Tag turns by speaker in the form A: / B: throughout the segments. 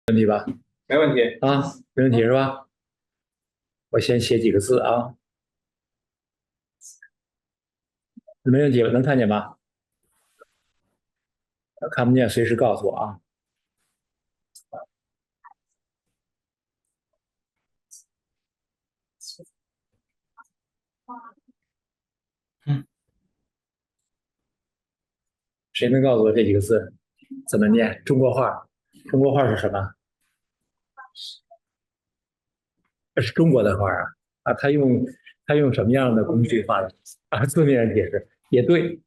A: 问题吧？
B: 没问题。
A: 啊，没问题是吧？我先写几个字啊，没问题，能看见吗？看不见随时告诉我啊。
B: 嗯，
A: 谁能告诉我这几个字怎么念？中国话，中国话是什么？这是中国的话啊啊，他用什么样的工具化的啊？字面解释也对，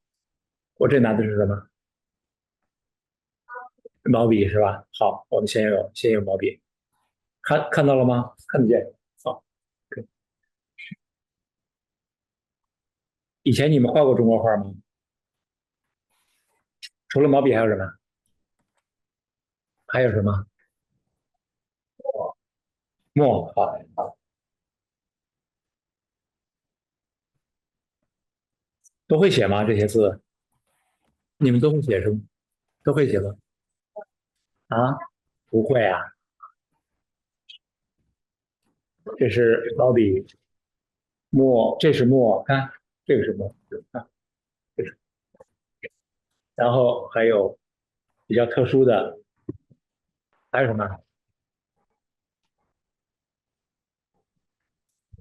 A: 我这拿的是什么？毛笔是吧？好，我们先用毛笔，看到了吗？看得见。好，以前你们画过中国画吗？除了毛笔还有什么？还有什么？墨，好，都会写吗？这些字你们都会写是吗？都会写吗？啊，不会啊，这是毛笔，墨，这是墨，看这个是墨，啊，这是，然后还有比较特殊的，还有什么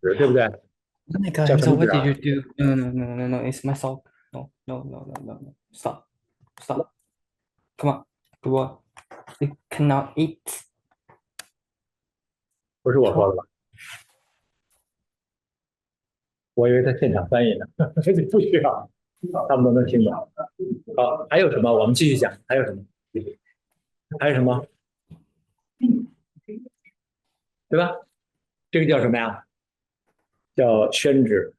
A: 纸，对不对？Oh
B: my
A: 叫
B: God,
A: 什
B: so
A: 么纸
B: what
A: 啊？did
B: you do? No, no, no, no, no, it's my sock. No, no, no, no, no, no. Stop. Stop. Come on. Good boy. You cannot eat.
A: 不是我
B: Come
A: 说
B: on.
A: 的吧？我以为他现场翻译呢，这不需要，他们都能听懂。好，还有什么？我们继续讲，还有什么？还有什么？对吧？这个叫什么呀？叫宣纸，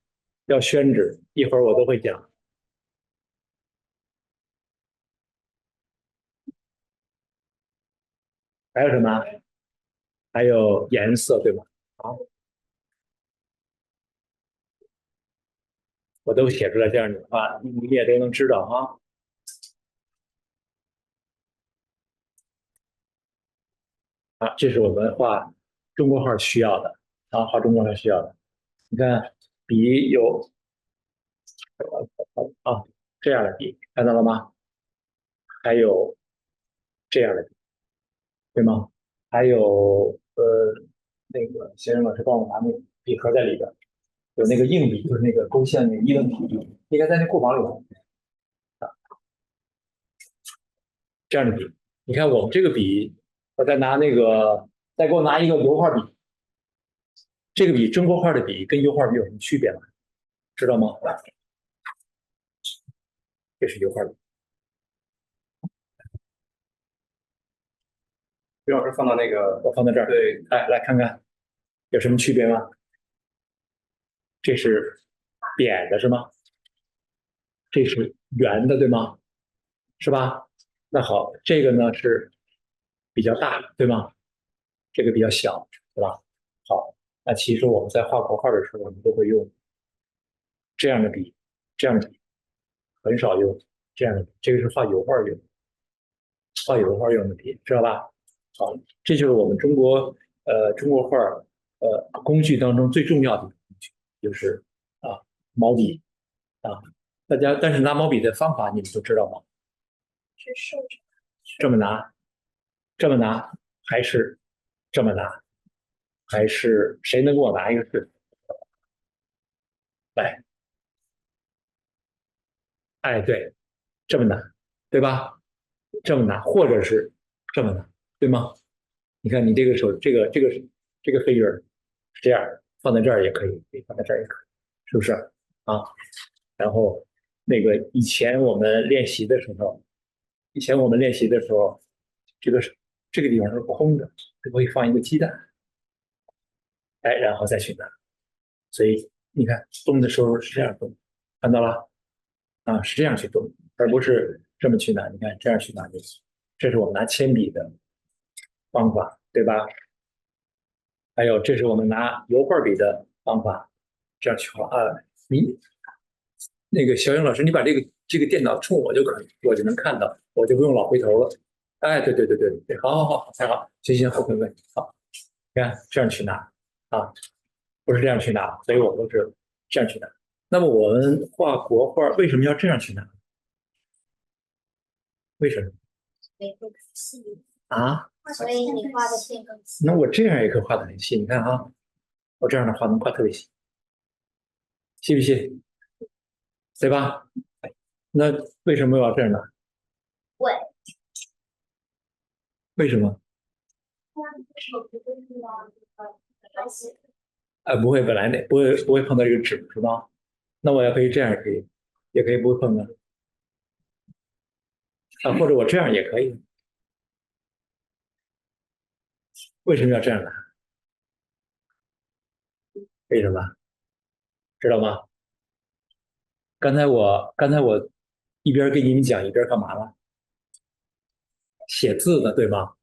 A: 叫宣纸，一会儿我都会讲。还有什么？还有颜色，对吧？好，我都写出来这样的话，你也都能知道啊。啊，这是我们画中国画需要的啊，画中国画需要的。你看，笔有啊这样的笔，看到了吗？还有这样的笔，对吗？还有那个先生老师帮我拿那个笔盒在里边，有那个硬笔，就是那个勾线那个1等笔，应该在那库房里头。这样的笔，你看我们这个笔，我再拿那个，再给我拿一个油画笔，这个笔中国画的笔跟油画笔有什么区别吗？知道吗？这是油画笔，
B: 于老师放到那个，
A: 我放在这儿，
B: 对，
A: 哎，来看看有什么区别吗？这是扁的是吗？这是圆的对吗？是吧？那好，这个呢是比较大的对吗？这个比较小，对吧？好，那其实我们在画国画的时候，我们都会用这样的笔，这样的笔很少用这样的笔，这个是画油画用，画油画用的笔，知道吧？好，这就是我们中国画工具当中最重要的工具，就是啊毛笔啊。大家但是拿毛笔的方法你们都知道吗？是竖着，这么拿，这么拿，还是这么拿，还是谁能给我拿一个试试？来，哎，对，这么拿，对吧？这么拿，或者是这么拿，对吗？你看你这个手，这个黑人是这样放在这儿也可以，放在这儿也可以，是不是啊？然后那个以前我们练习的时候，这个是这个地方是空的，就可以放一个鸡蛋，哎，然后再去拿。所以你看动的时候是这样动，看到了啊，是这样去动，而不是这么去拿。你看这样去拿就行，这是我们拿铅笔的方法，对吧？还有这是我们拿油画笔的方法，这样去画啊。你那个小英老师，你把这个电脑冲我就可以，我就能看到，我就不用老回头了。哎，对对对对对，好好好，太好，行行，后面问，好，你看这样去拿啊，不是这样去拿，所以我都是这样去拿。那么我们画国画为什么要这样去拿？为什么啊？
C: 所以你画的线更细。
A: 那我这样也可以画的很细，你看啊，我这样的画能画特别细，细不细？对吧？那为什么要这样呢？
C: 对，
A: 为什么？不会，本来那不会碰到这个纸是吧？那我也可以这样，也可以，也可以不会碰的啊，或者我这样也可以。为什么要这样呢？为什么？知道吗？刚才我一边给你们讲一边干嘛了？写字的，对吗？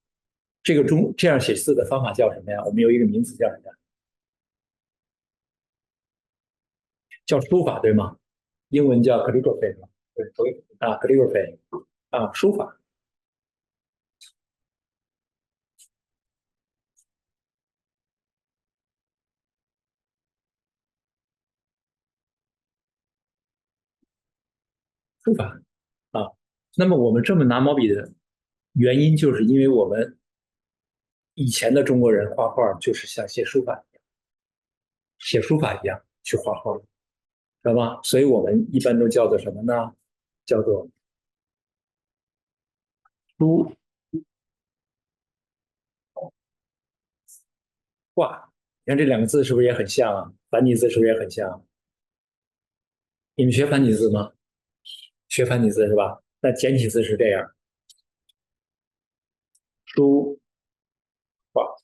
A: 这样写字的方法叫什么呀？我们有一个名词叫什么？叫书法，对吗？英文叫 calligraphy 嘛，对，啊，calligraphy 啊，书法，书法啊。那么我们这么拿毛笔的原因，就是因为我们以前的中国人画画就是像写书法一样去画画，知道吗？所以我们一般都叫做什么呢？叫做书画。你看这两个字是不是也很像啊？繁体字是不是也很像？你们学繁体字吗？学繁体字是吧？那简体字是这样，书画。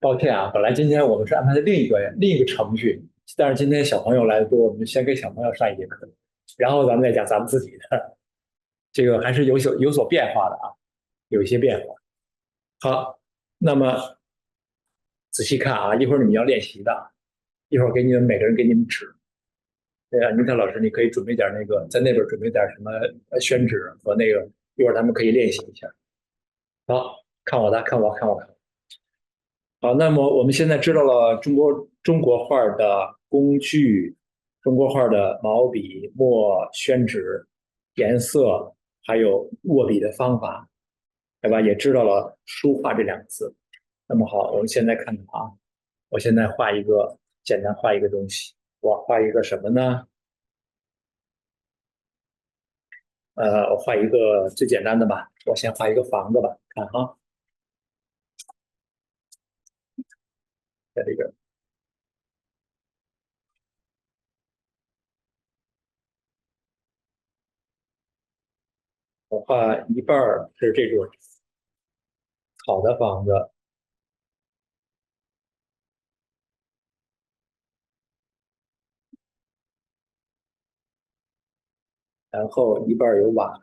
A: 抱歉啊，本来今天我们是安排的另一个程序，但是今天小朋友来的多，我们就先给小朋友上一节课，然后咱们再讲咱们自己的，这个还是有所变化的啊，有一些变化。好，那么仔细看啊，一会儿你们要练习的，一会儿给你们每个人给你们纸。对啊，尼特老师，你可以准备点那个，在那边准备点什么宣纸和那个，一会儿他们可以练习一下。好，看我的，看我，看我，看我。好，那么我们现在知道了中国画的工具，中国画的毛笔、墨、宣纸、颜色，还有握笔的方法，对吧？也知道了书画这两个字。那么好，我们现在看看啊，我现在简单画一个东西，我画一个什么呢？我画一个最简单的吧，我先画一个房子吧，看哈，在这个我画一半是这种草的房子，然后一半有瓦。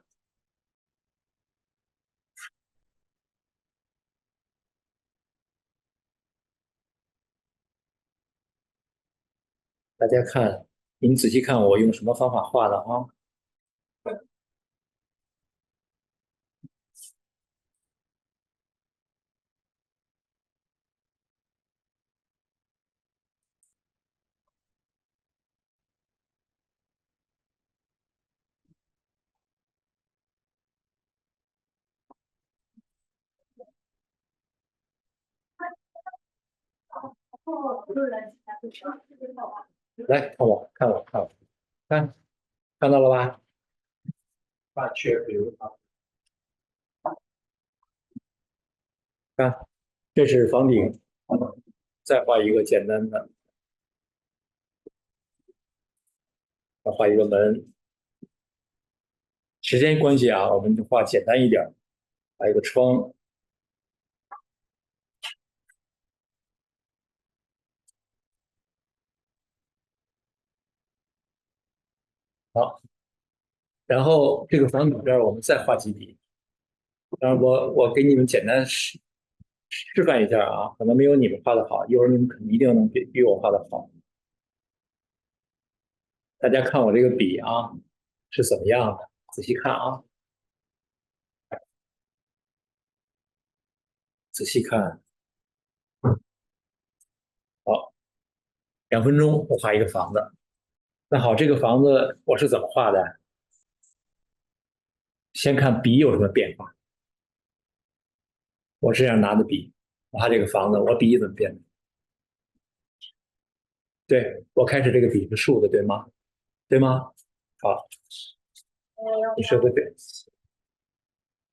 A: 大家看，你们仔细看我用什么方法画的啊？来看我，看我，看我，看到了吧？画缺比啊，看，这是房顶，再画一个简单的，再画一个门。时间关系啊，我们就画简单一点，画一个窗。好，然后这个房顶这儿我们再画几笔。当然我给你们简单示范一下啊，可能没有你们画的好，一会儿你们肯定一定能比我画的好。大家看我这个笔啊是怎么样的？仔细看啊，仔细看。好，2分钟我画一个房子。那好，这个房子我是怎么画的？先看笔有什么变化。我这样拿的笔，我画这个房子，我笔怎么变的？对，我开始这个笔是竖的，对吗？对吗？好，
C: 没有
A: 你说的对。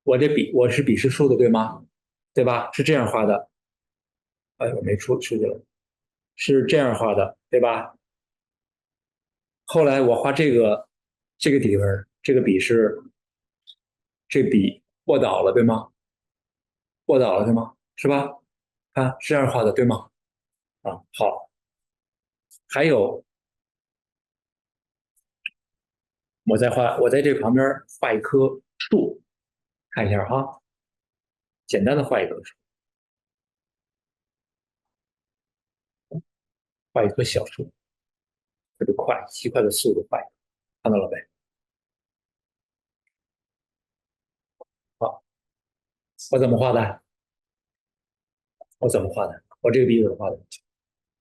A: 我这笔我是笔是竖的，对吗？对吧？是这样画的。哎，我没出去了，是这样画的，对吧？后来我画这个底纹，这个笔是这笔卧倒了，对吗？卧倒了，对吗？是吧？看是这样画的，对吗？啊，好。还有，我在这旁边画一棵树，看一下哈，简单的画一棵树，画一棵小树，特别快，极快的速度画一个，看到了没？好，我怎么画的？我怎么画的？我这个笔怎么画的？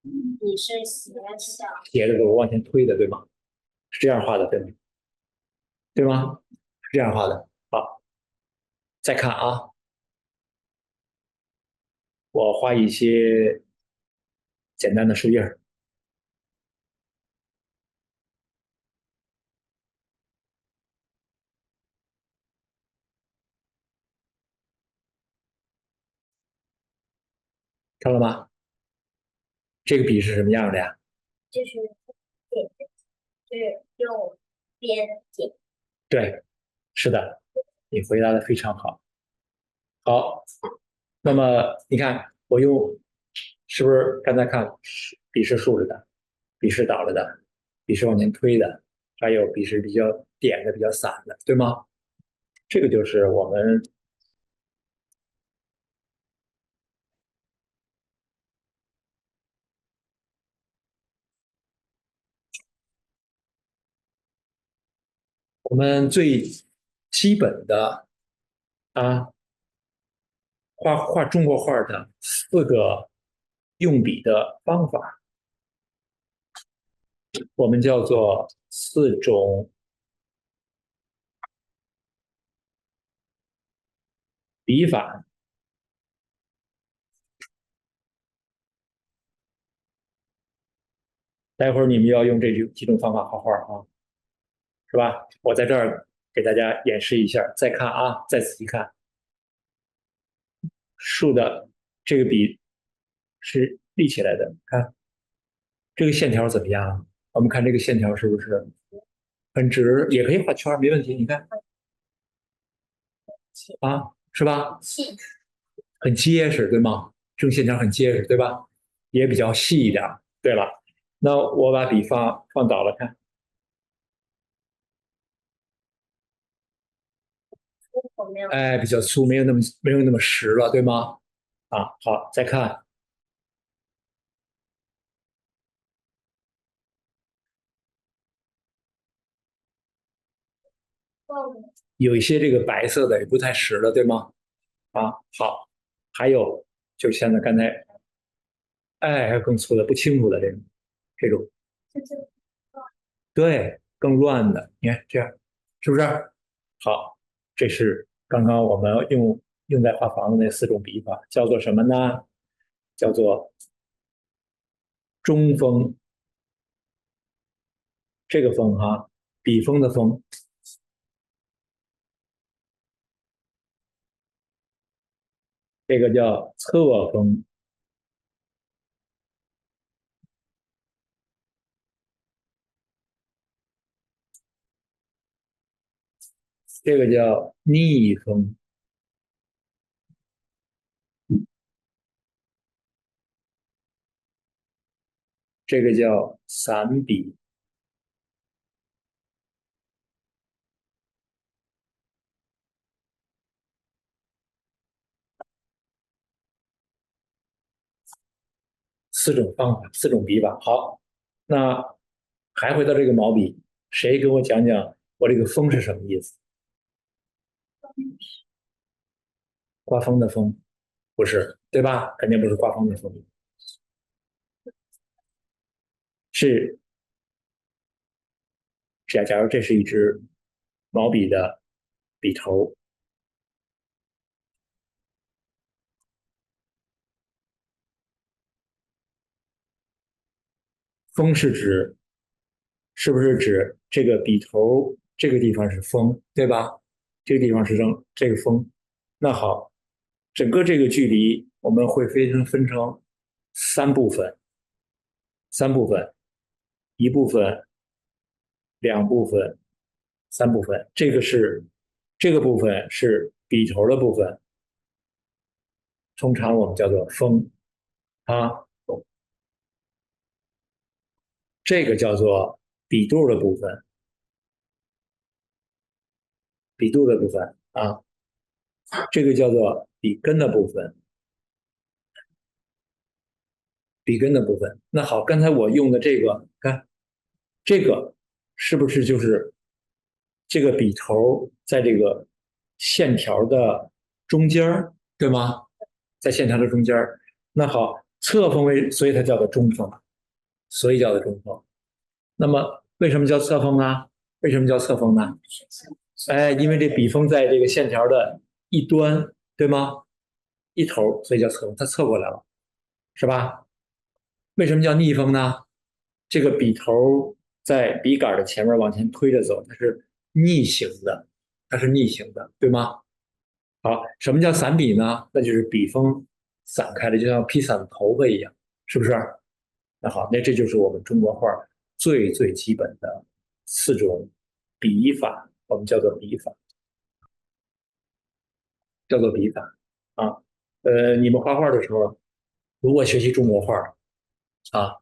C: 你是斜小，
A: 斜着给我往前推的，对吗？是这样画的，对吗？对吗？是这样画的。好，再看啊，我画一些简单的树叶，看了吗？这个笔是什么样的呀？
C: 就是点，就是用边点。
A: 对，是的，你回答的非常好。好，那么你看我用，是不是刚才看笔是竖着的，笔是倒着的，笔是往前推的，还有笔是比较点的、比较散的，对吗？这个就是我们最基本的啊，画中国画的4个用笔的方法，我们叫做4种笔法。待会儿你们要用这几种方法画画啊，是吧？我在这儿给大家演示一下，再看啊，再仔细看，竖的这个笔是立起来的，看这个线条怎么样？我们看这个线条是不是很直？也可以画圈，没问题。你看啊，是吧？
C: 细，
A: 很结实，对吗？这种线条很结实，对吧？也比较细一点。对了，那我把笔放倒了，看，
C: 我没有
A: 哎，比较粗，没有那么实了，对吗？啊，好，再看，
C: 碰
A: 有一些这个白色的也不太实了，对吗？啊，好，还有就像刚才，哎，还有更粗的、不清楚的这种，
C: 就是
A: 对，更乱的，你看这样，是不是？好，这是刚刚我们用在画房子那4种笔法，叫做什么呢？叫做中锋，这个锋哈，笔锋的锋，这个叫侧锋，这个叫逆锋，这个叫散笔。4种方法，4种笔法。好，那还回到这个毛笔，谁给我讲讲我这个锋是什么意思？刮风的风，不是，对吧？肯定不是刮风的风，是假如这是一支毛笔的笔头，风是指是不是指这个笔头这个地方是风，对吧？这个地方是这个风。那好，整个这个距离我们会分成三部分，三部分，一部分、两部分、三部分。这个部分是笔头的部分，通常我们叫做风啊。这个叫做笔肚的部分，笔肚的部分啊。这个叫做笔根的部分，笔根的部分。那好，刚才我用的这个，看这个是不是就是这个笔头在这个线条的中间对吗？在线条的中间那好，侧锋为，所以它叫做中锋，所以叫做中锋。那么为什么叫侧锋呢？为什么叫侧锋呢？哎，因为这笔锋在这个线条的一端，对吗？一头，所以叫侧锋，它侧过来了，是吧？为什么叫逆风呢？这个笔头在笔杆的前面往前推着走，它是逆行的，它是逆行的，对吗？好，什么叫散笔呢？那就是笔锋散开了，就像披散的头发一样，是不是？那好，那这就是我们中国画最基本的4种笔法，我们叫做笔法，叫做笔法啊。你们画画的时候，如果学习中国画啊，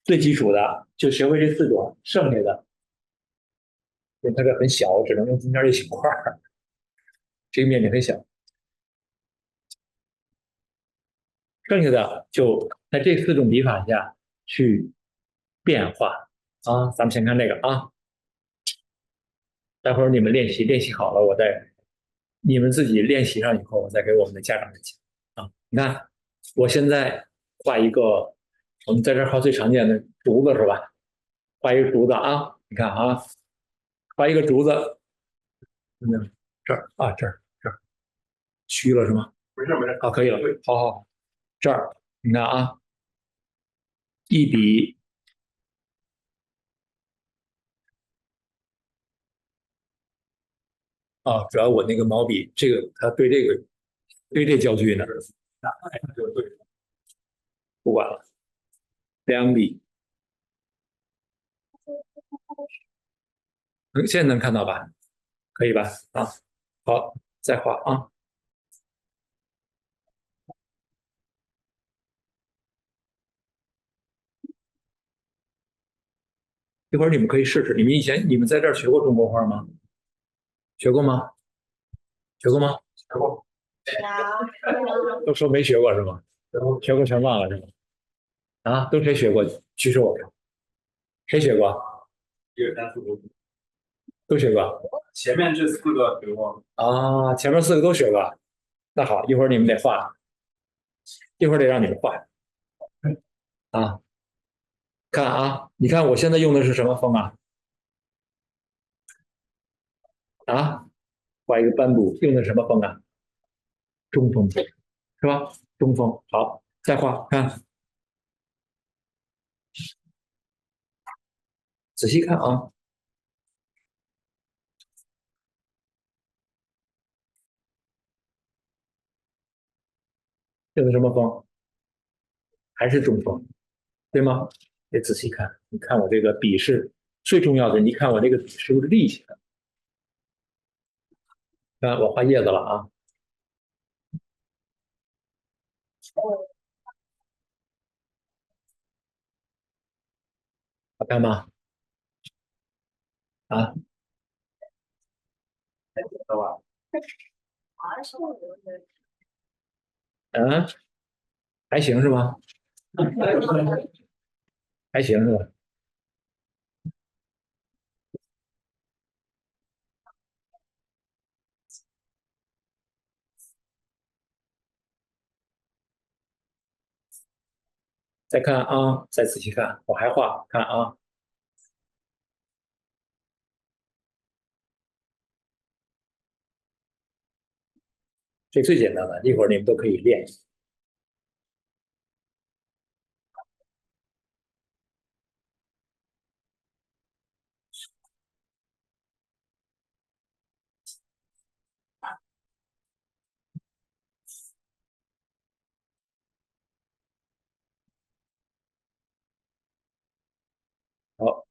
A: 最基础的就学会这4种，剩下的因为它这很小，只能用中间这小块儿，这个面积很小，剩下的就在这4种笔法下去变化啊。咱们先看这个啊，待会儿你们练习好了，你们自己练习上以后，我再给我们的家长们讲啊。你看，我现在画一个，我们在这儿画最常见的竹子是吧？画一个竹子啊，你看啊，画一个竹子，这儿啊，这儿虚了是吗？没事，好，可以了，好，这儿你看啊，一笔啊，主要我那个毛笔，这个它对这焦距呢，不管了，2笔，现在能看到吧？可以吧？啊，好，再画啊。一会儿你们可以试试。你们在这儿学过中国画吗？学过吗？学过吗？学过。都说没学过是吗？学过全忘了是吗？啊，都谁学过？举手我看。谁学过？1、2、3、4、5都学过。前面这4个学过。啊，前面4个都学过。那好，一会儿你们得画，一会儿得让你们画啊。看啊，你看我现在用的是什么风啊？啊，画一个斑布，用的什么风啊？中风，是吧？中风。好，再画，看，仔细看啊，用的什么风？还是中风，对吗？得仔细看，你看我这个笔是最重要的，你看我这个笔是不是立起来？看我画叶子了啊，好看吗？啊，知道吧？嗯，还行是吧？还行是吧？再看啊，再仔细看，我还画，看啊，这最简单的，一会儿你们都可以练。好，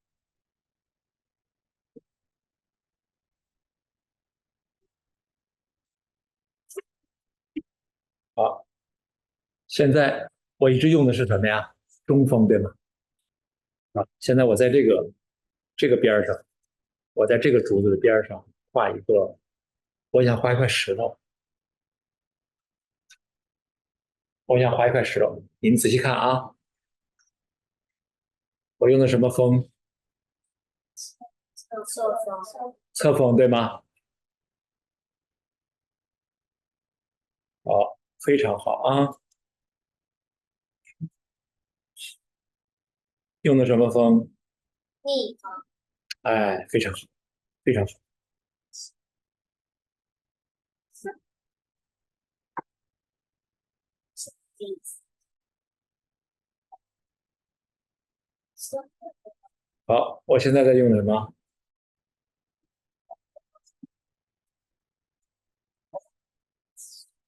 A: 好，现在我一直用的是什么呀？中锋，对吗？啊，现在我在这个边儿上，我在这个竹子的边儿上画一个，我想画一块石头，我想画一块石头，你们仔细看啊，我用的什么锋？
C: 侧方，
A: 侧锋，对吗？好，非常好啊。用的什么锋？
C: 逆方，
A: 哎，非常好，非常好。
C: 逆
A: 好，我现在在用什么？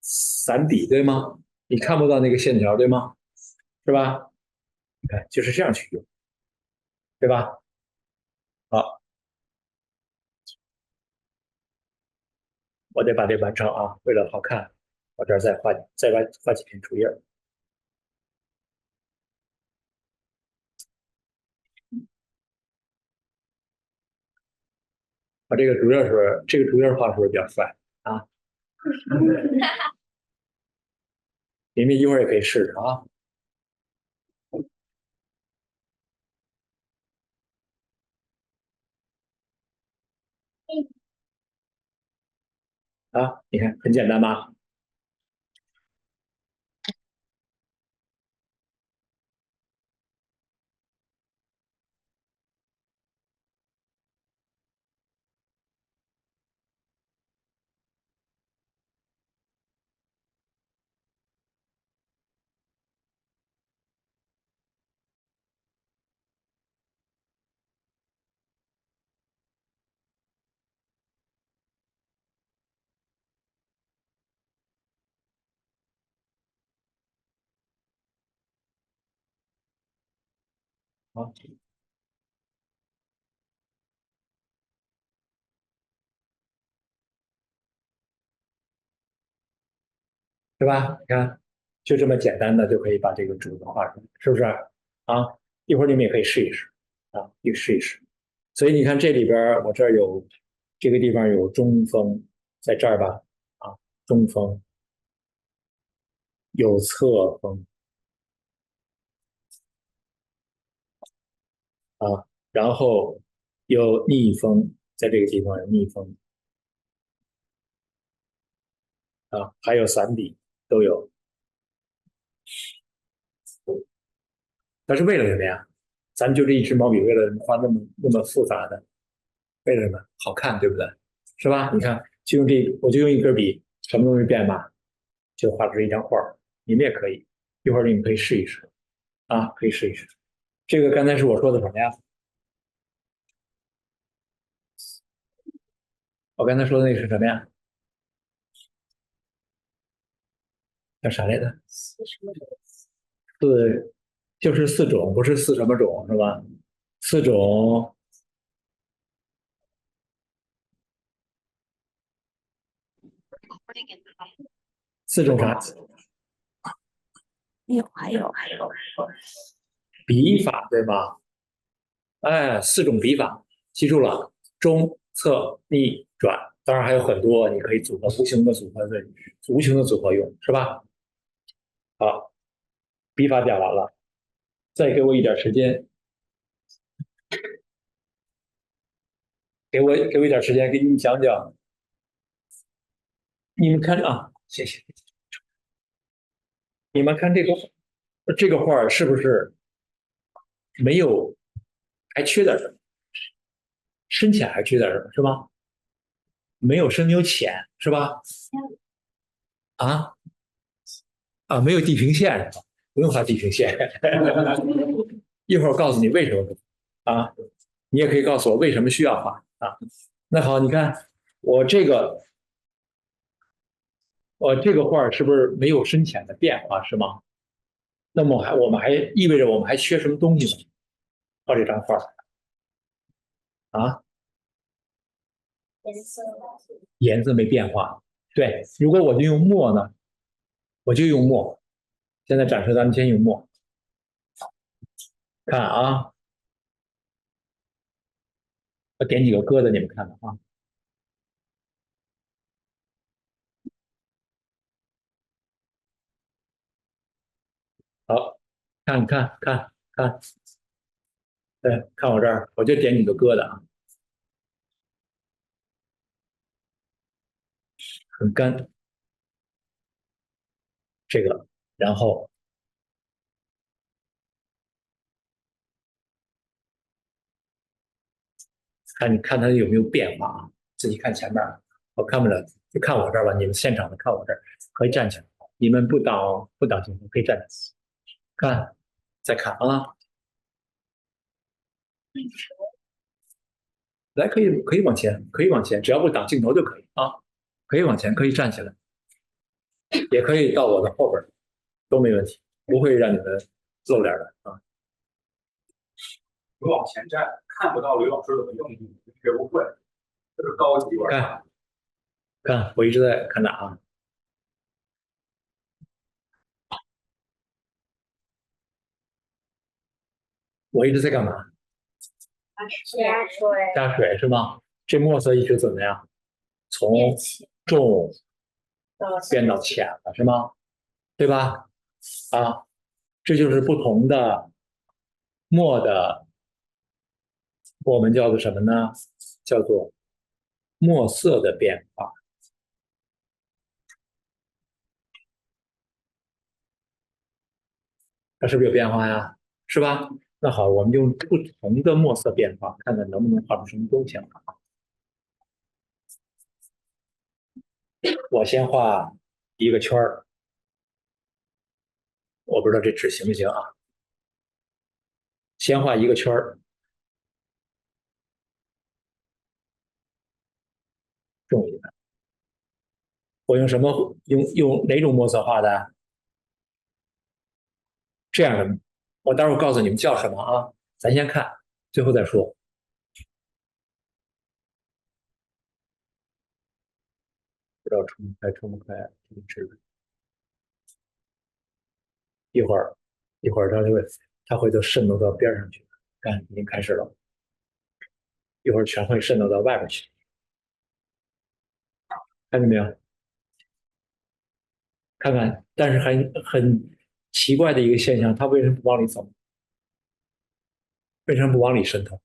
A: 散笔，对吗？你看不到那个线条，对吗？是吧？你看，就是这样去用，对吧？好，我得把这完成啊，为了好看，我这儿再画几片竹叶。把这个竹叶是不是？这个竹叶画是不是比较帅啊？你们一会儿也可以试试啊。啊，你看很简单吧？啊，对吧？你看，就这么简单的就可以把这个竹子画出来，是不是？啊，一会儿你们也可以试一试啊，也试一试。所以你看这里边儿，我这儿有这个地方有中锋，在这儿吧？啊，中锋有侧锋啊，然后有逆锋，在这个地方有逆锋啊，还有散笔都有。它是为了什么呀？咱们就这一支毛笔，为了画那么复杂的，为了什么？好看，对不对？是吧？你看，我就用一根笔，什么东西变嘛，就画出一张画儿。你们也可以，一会儿你们可以试一试啊，可以试一试。这个刚才是我说的什么呀？我刚才说的那个是什么呀？叫啥来着？
C: 是什么？
A: 四，就是四种，不是四什么种，是吧？四种，四种啥？
C: 还有，
A: 笔法，对吗？哎，四种笔法，记住了，中、侧、逆、转，当然还有很多你可以组合，无穷的组合用，是吧？好，笔法讲完了，再给我一点时间，给我一点时间，给你们讲讲。你们看啊，谢谢。你们看这个，这个画是不是没有还缺点什么？深浅还缺点什么？是吧？没有深没有浅是吧？啊没有地平线是吧？不用画地平线，一会儿告诉你为什么啊。你也可以告诉我为什么需要画啊。那好，你看我这个这个画是不是没有深浅的变化是吗？那么我们还意味着我们还缺什么东西呢？画这张画啊，
C: 颜色
A: 颜色没变化。对，如果我就用墨呢，我就用墨。现在展示咱们先用墨，看啊，我点几个疙瘩，你们看看啊。好，看，对，看我这儿，我就点几个疙瘩啊，很干，这个，然后看你看它有没有变化啊，自己看前面，我看不了，就看我这儿吧。你们现场的看我这儿，可以站起来。你们不挡镜头，可以站起来看，再看啊，来可以往前，可以往前，只要不挡镜头就可以啊，可以往前，可以站起来，也可以到我的后边，都没问题，不会让你们露脸的啊。
D: 你往前站，看不到吕老师怎么用，学不会，这是高级玩法。
A: 看，我一直在看哪啊？我一直在干嘛？
C: 加水
A: 加水是吗？这墨色一直怎么样？从重变到浅了是吗？对吧？啊，这就是不同的墨的，我们叫做什么呢？叫做墨色的变化，它是不是有变化呀？是吧？那好，我们用不同的墨色变化，看看能不能画出什么东西来。我先画一个圈儿，我不知道这纸行不行啊？先画一个圈儿，重一点。我用什么？用哪种墨色画的？这样的，我待会儿告诉你们叫什么啊？咱先看，最后再说。不知道冲不开，挺直的。一会儿它会都渗透到边上去。看，已经开始了，一会儿全会渗透到外边去。看见没有？看看，但是很奇怪的一个现象，它为什么不往里走？为什么不往里渗透？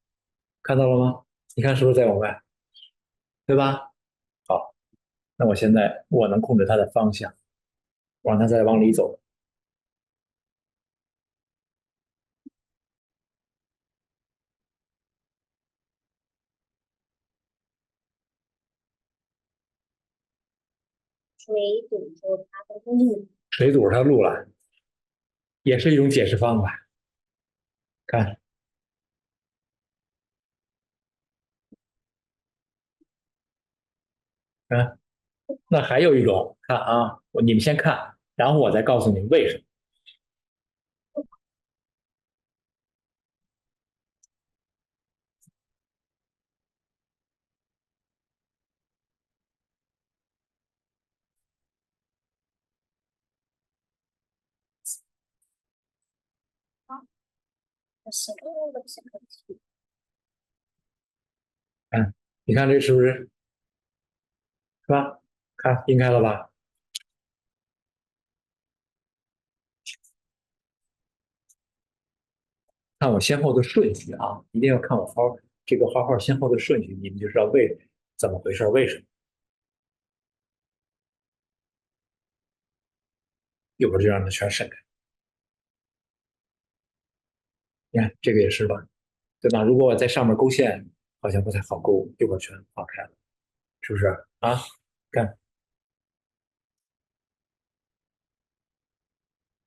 A: 看到了吗？你看是不是在往外？对吧？好，那我现在我能控制它的方向，让它再往里走。
C: 水堵住它的路，
A: 水堵上路了，也是一种解释方法。看，看，那还有一种，看啊，你们先看，然后我再告诉你们为什么。
C: 是个
A: 看，你看这是不是吧？看，应开了吧？看我先后的顺序啊，一定要看我这个画先后的顺序，你们就知道怎么回事，为什么。一会儿就让它全渗开。你看这个也是吧，对吧？如果我在上面勾线，好像不太好勾，一会儿全划开了，是不是啊？看，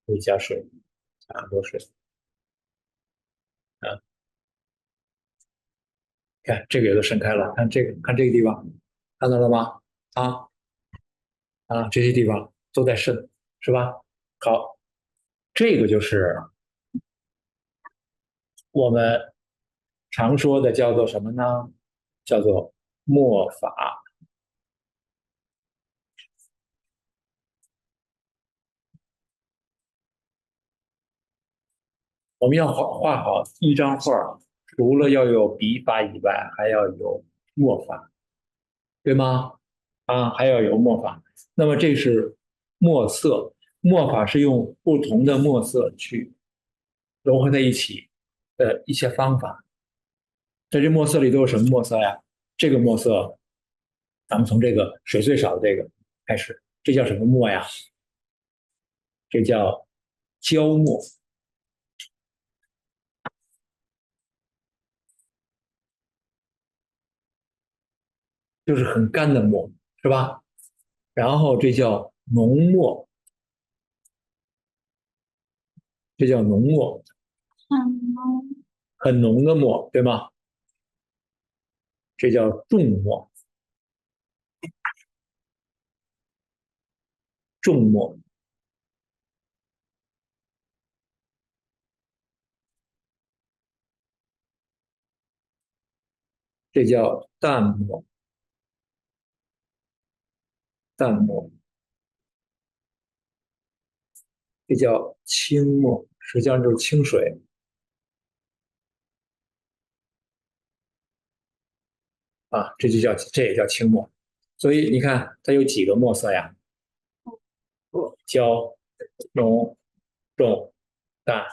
A: 可以加水，加很多水啊。看这个也都渗开了，看这个，看这个地方，看到了吗？啊这些地方都在渗，是吧？好，这个就是我们常说的叫做什么呢？叫做墨法。我们要画好一张画，除了要有笔法以外，还要有墨法，对吗？还要有墨法。那么这是墨色，墨法是用不同的墨色去融合在一起的一些方法。在这墨色里都有什么墨色呀？这个墨色，咱们从这个水最少的这个开始，这叫什么墨呀？这叫焦墨。就是很干的墨，是吧？然后这叫浓墨，这叫浓墨，很浓的墨，对吗？这叫重墨，重墨，这叫淡墨，淡墨，这叫清墨，实际上就是清水这也叫清墨。所以你看它有几个墨色呀？焦、浓、重、淡、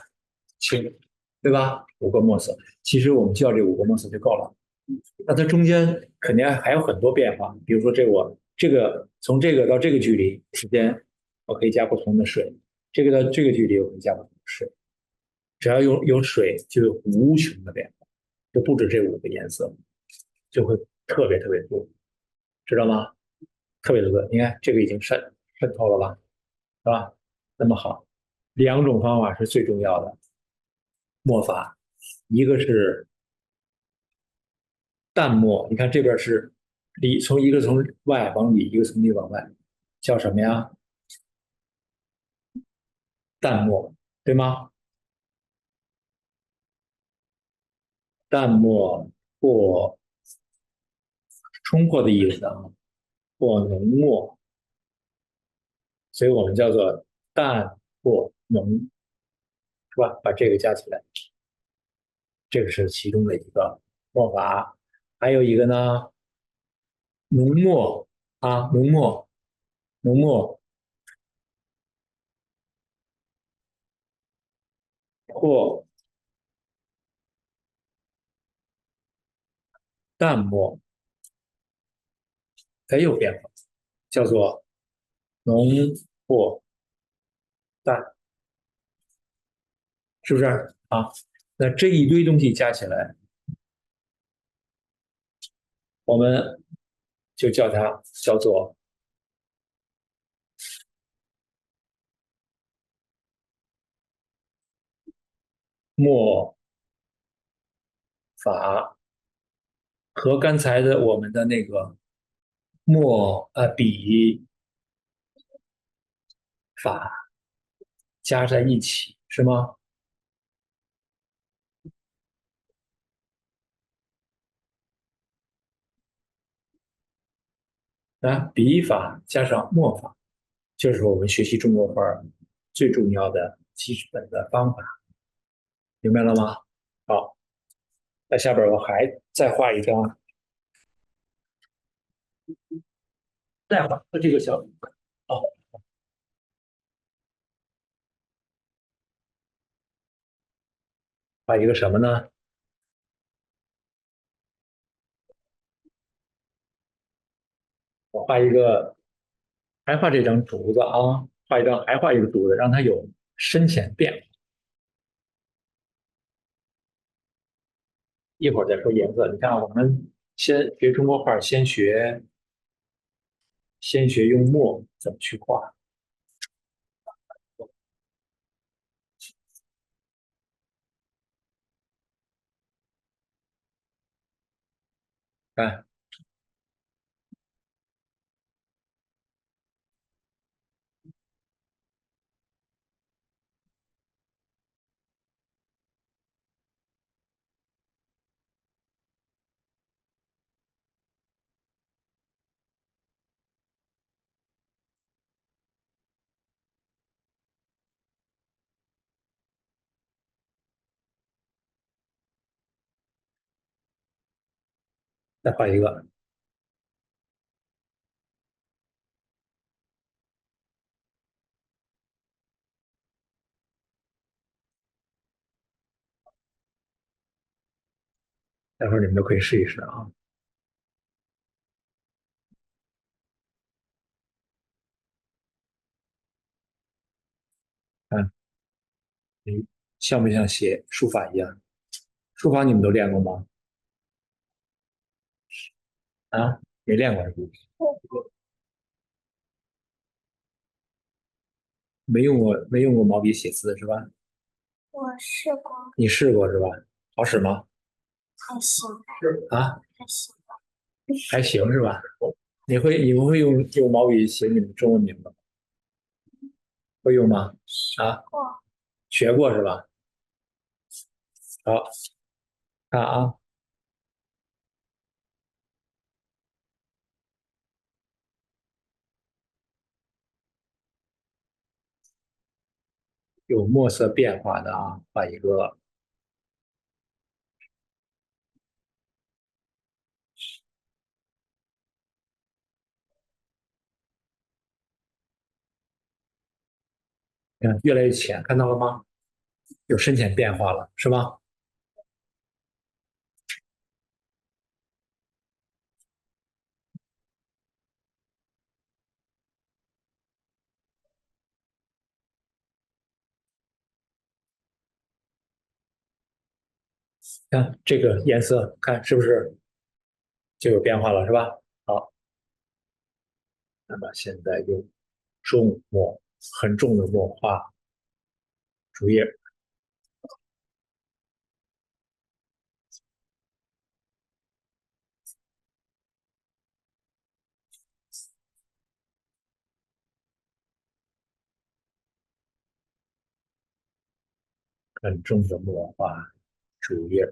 A: 清，对吧？五个墨色，其实我们就要这五个墨色就够了。那它中间肯定还有很多变化，比如说这个从这个到这个距离之间，我可以加不同的水；这个到这个距离我可以加不同的水。只要有水，就有无穷的变化，就不止这五个颜色，就会特别特别多，知道吗？特别多。你看这个已经渗透了吧，是吧？那么好，两种方法是最重要的墨法，一个是淡墨，你看这边是一个从外往里，一个从里往外，叫什么呀？淡墨，对吗？淡墨或冲破的意思啊，或浓墨，所以我们叫做淡或浓，是吧？把这个加起来，这个是其中的一个墨法。还有一个呢，浓墨浓墨，浓墨或淡墨，也有变化，叫做浓或淡，是不是啊？那这一堆东西加起来，我们就叫它叫做墨法，和刚才的我们的那个笔法加在一起，是吗？笔法加上墨法，就是我们学习中国画最重要的基本的方法，明白了吗？好，那下边我还再画一张，再画这个小哦，画一个什么呢？我画一个，还画这张竹子啊，还画一个竹子，让它有深浅变化。一会儿再说颜色。你看，我们先学中国画，先学用墨怎么去画。看，再画一个。待会儿你们都可以试一试啊。看，你像不像写书法一样？书法你们都练过吗？啊，没练过是不是？没用过毛笔写字是吧？
C: 我试过，
A: 你试过是吧？好使吗？
C: 还行，
A: 啊，
C: 还行。
A: 还行是吧？你们会用毛笔写你们中文名吗？会用吗？啊，
C: 过，
A: 学过是吧？好，看啊，有墨色变化的啊，画一个越来越浅，看到了吗？有深浅变化了，是吧？看这个颜色，看是不是就有变化了，是吧？好，那么现在用重墨，很重的墨画竹叶，很重的墨画竹叶，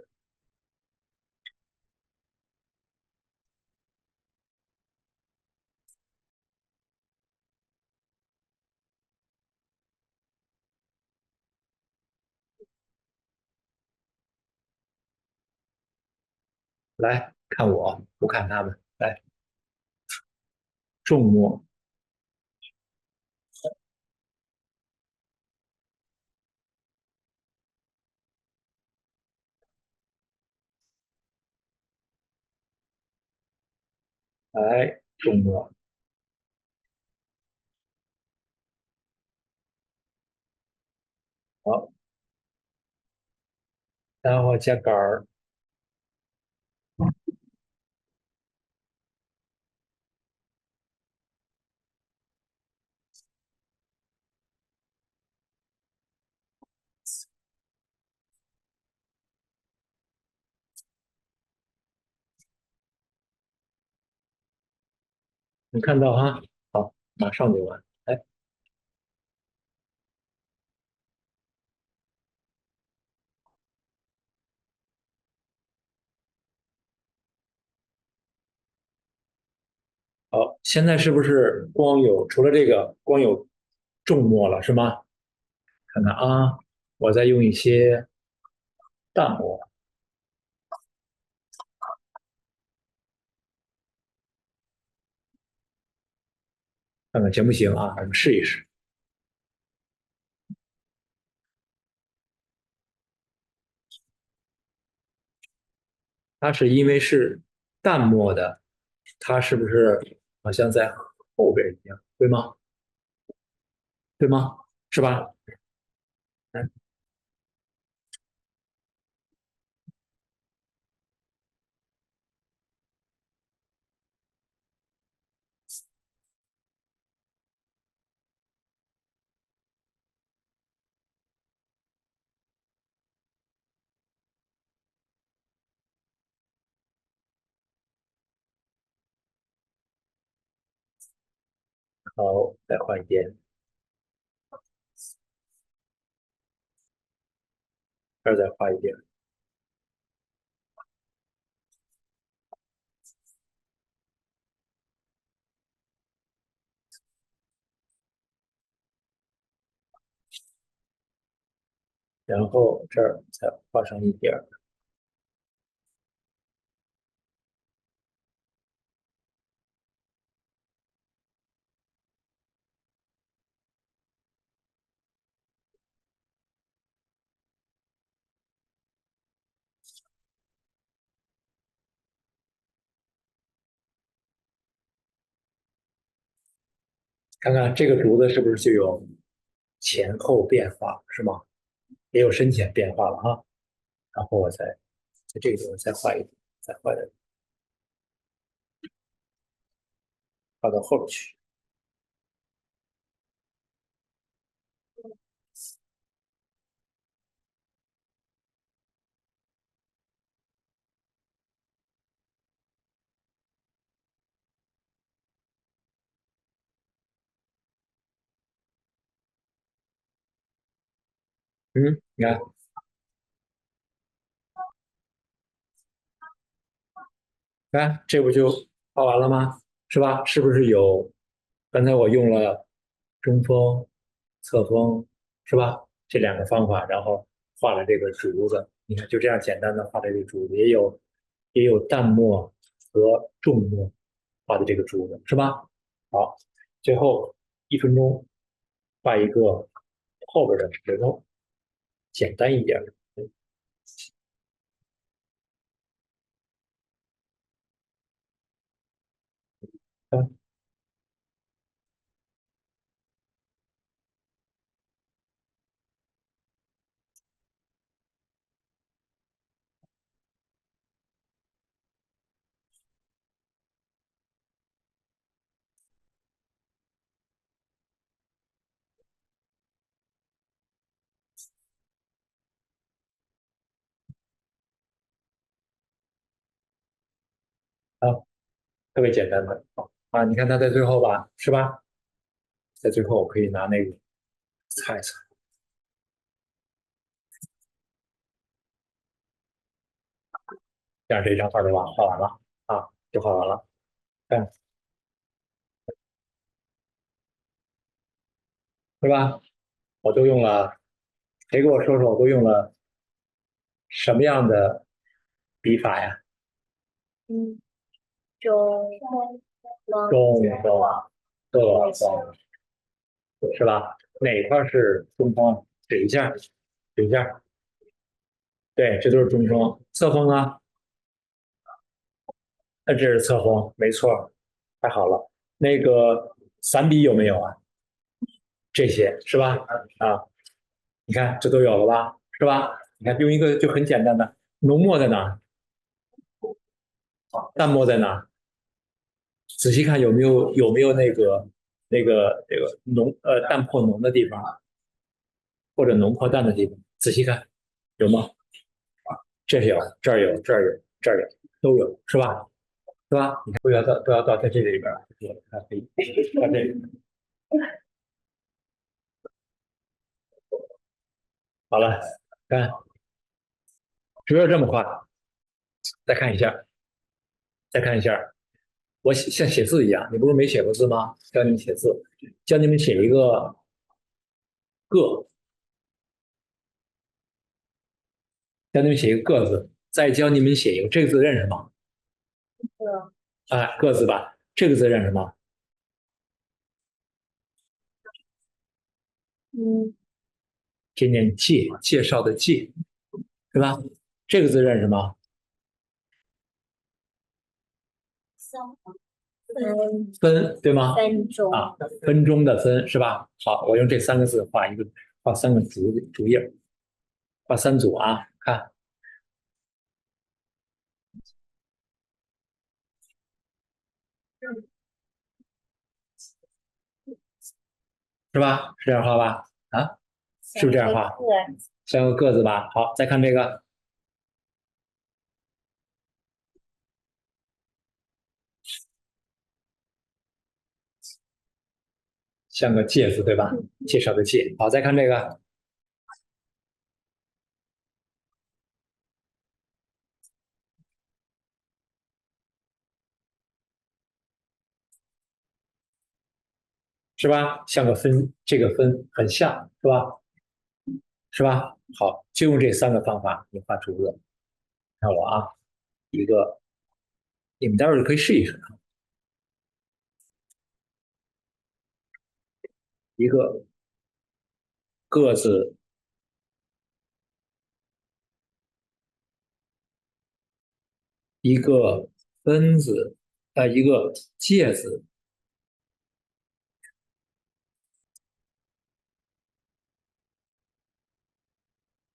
A: 来看我，不看他们，来重墨，来重墨，好，然后加杆儿，你看到哈？好，马上就完，来。好，现在是不是除了这个光有重墨了，是吗？看看啊，我再用一些淡墨，看看行不行啊？咱们试一试。它是因为是淡墨的，它是不是好像在后边一样，对吗？对吗？是吧？好，再画一边，这儿再画一边。然后这儿再画上一点儿。看看这个竹子是不是就有前后变化，是吗？也有深浅变化了哈。然后我再在这个地方再画一点，再画点，画到后边去。你看，看这不就画完了吗？是吧？是不是有？刚才我用了中锋、侧锋，是吧？这两个方法，然后画了这个竹子。你看，就这样简单的画了这个竹子，也有淡墨和重墨画的这个竹子，是吧？好，最后1分钟画一个后边的石头，简单一点的。嗯，好，特别简单的啊，你看它在最后吧，是吧？在最后我可以拿那个擦一擦，这样这张画就画完了啊，就画完了。看，是吧？我都用了，谁给我说说我都用了什么样的笔法呀？
C: 嗯，中
A: 中锋、侧锋，是吧？哪块是中锋？指一下，指一下。对，这都是中锋。侧锋啊，那这是侧锋，没错，太好了。那个散笔有没有啊？这些是吧？啊，你看这都有了吧？是吧？你看用一个就很简单的，浓墨在哪？淡墨在哪？仔细看有没有那个浓淡破浓的地方，或者浓破淡的地方？仔细看有吗？这有，这儿有，这儿有，这儿有，都有，是吧？是吧？你看都要到在这里边儿，它可以到这里。好了，看，只有这么画。再看一下，再看一下，我像写字一样，你不是没写过字吗？教你们写字，教你们写一个个，教你们写一个个字，再教你们写一个这个字认识吗？
C: 个
A: 啊，个字吧，这个字认识吗？
C: 嗯
A: 这念介，介绍的介，是吧？这个字认识吗？分，对吗？
C: 分钟
A: 啊，分钟的分是吧？好，我用这三个字画三个竹叶，画3组啊，看是吧？是这样画吧？啊，是不是这样画？像个个字吧？好，再看这个，像个介字对吧？介绍的介。好，再看这个，是吧？像个分，这个分很像，是吧？是吧？好，就用这3个方法，你画出个。看我啊，一个，你们待会儿可以试一试啊。一个个字，一个分字，一个介字，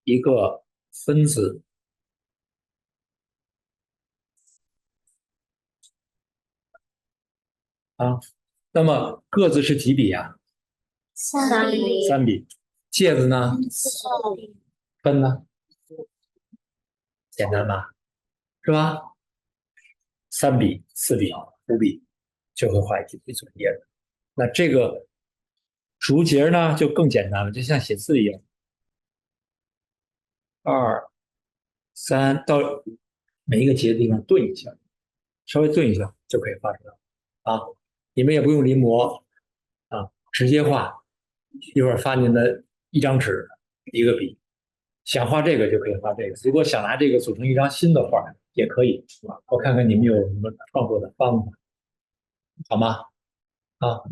A: 一个分字啊。那么个字是几笔呀、
C: 3笔
A: 3笔。介字呢？
C: 4笔
A: 分呢？简单吧？是吧？3笔、4笔、5笔就会画一组叶子。那这个竹节呢就更简单了，就像写字一样。2、3到每一个节的地方顿一下，稍微顿一下就可以画出来啊。你们也不用临摹啊，直接画。一会儿发您的一张纸，一个笔，想画这个就可以画这个。如果想拿这个组成一张新的画，也可以。我看看你们有什么创作的方法，好吗？啊。